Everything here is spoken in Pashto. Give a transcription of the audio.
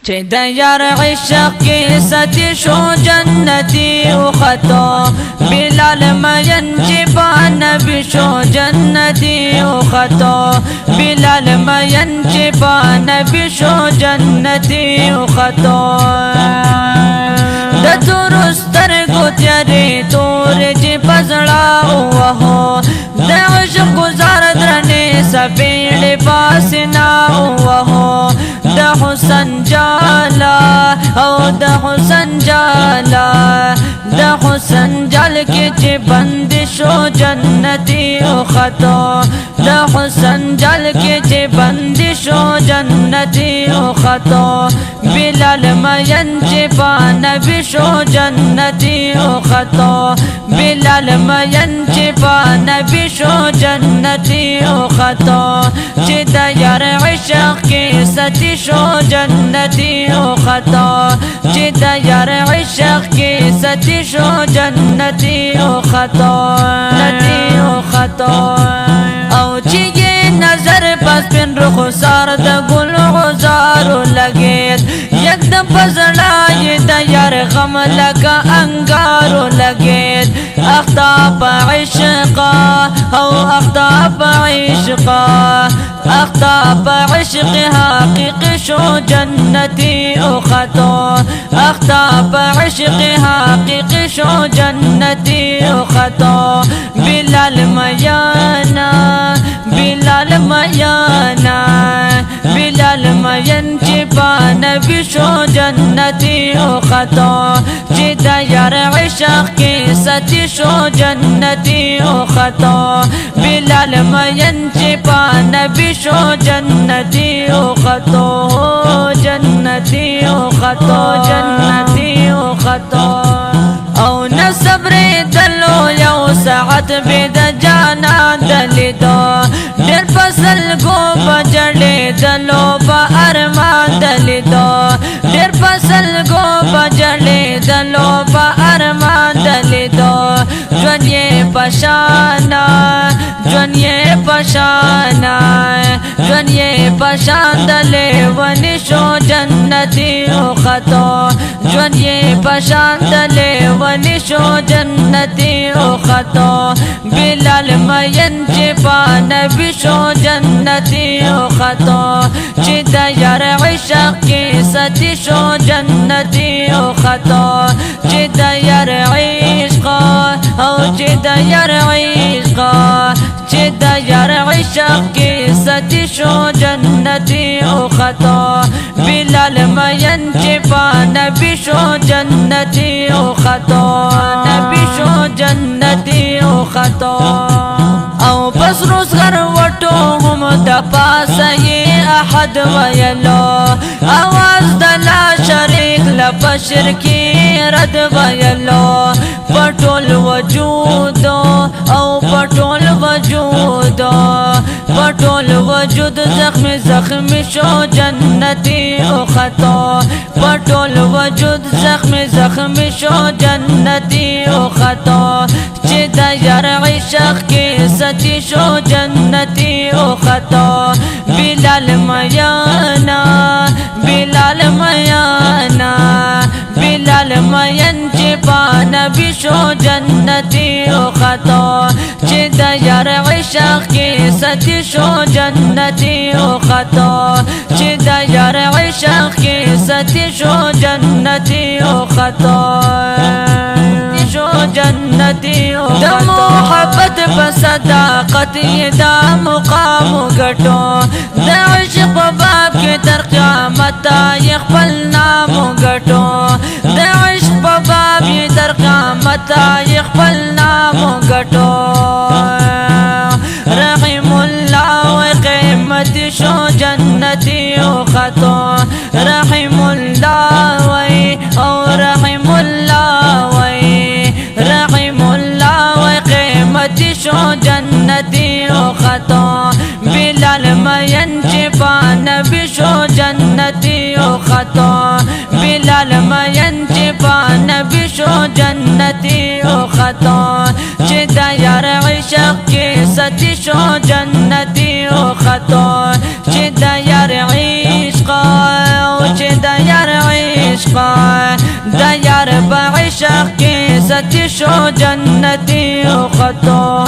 چې د یار عشق کې ستی شو جنتی وختو بلال مین چې با نبی شو جنتی وختو بلال مین چې با نبی شو جنتی وختو د تور سترګو تیارې تورې چې پزړه وهو د عشق گزار درنې سپېړې پاسنا وهو د حسن جالا او د حسن جالا د حسن جال کې چې بند شو جنتی وختو د حسن جال کې چې بند شو جنتی وختو بلال مین چې با نبی شو جنتی وختو بلال مین چې با نبی شو جنتی وختو چې د یار عشق کې ستی شو جنتی وختو چې د یار عشق کې ستی شو جنتی وختو جنتی وختو او چې نظر پس پن رخسار د گل غزارو لگید یک دم پزڑای د یار غم لگا انگارو لگید اختاب عشقا او اختاب عشقا اختاب عشق حقیق شو جنتی اختو اختاب عشق حقیق شو جنتی اختو بلال میانا بلال میانا بلال مین چې با نبی شو جنتی اختو چې د یار عشق کې ستی شو جنتی اختو بلال مین چې با نبی شو جنتی اختو جنتی اختو جنتی اختو او نصبر دلو یو ساعت بید جانا دلیدو ډېر فصل گو بجړې دلو با ارمان دلیدو ډېر فصل گو بجړې دلو با ارمان دلیدو ژوند یې پشانا ژوند یې پشانا ژوند یې پشان دلې ونی شو جنتی اختو ژوند یې پشان دلې ونی شو جنتی اختو بلال مین چې با نبی شو جنتی اختو چې د یار عشق کې ستی شو جنتی اختو چې د یار عشق او چې د یار عشق چې د یار عشق کې ستی شو جنتی اختو بلال مین چې با نبی شو جنتی اختو نبی شو جنتی اختو او پس روز غر وټو هم د پاسه یې احد ویلو اواز د لا شریک لبشر کې رد ویلو پټول وجود او پټول وجود پټول وجود زخم زخم شو جنتی اختو پټول وجود زخم زخم شو جنتی اختو چې د یار عشق کې ستی شو جنتی اختو بلال میانا بلال میانا بلال مین چې با نبی شو جنتی اختو چې د یار عشق کې ستی شو جنتی اختو چې د یار عشق کې ستی شو جنتی اختو شو جنتی د محبت په صداقت یې دا مقام ګټو د عشق په باب کې تر قیامت یې خپل نام ګټو د عشق په باب یې تر قیامت یې خپل نام ګټو رحم الله و قیمت شو جنتی اختو رحم الله و او رحم الله و رحم الله و قیمت شو جنتی اختو بلال مین چې با نبی شو جنتی اختو بلال مین چې با نبی شو جنتی اختو چې د یار عشق کې ستی شو جنتی اختو چې د یار عشق او چې د یار عشقا دا یار با عشق کی سچ شو جنتی او خطو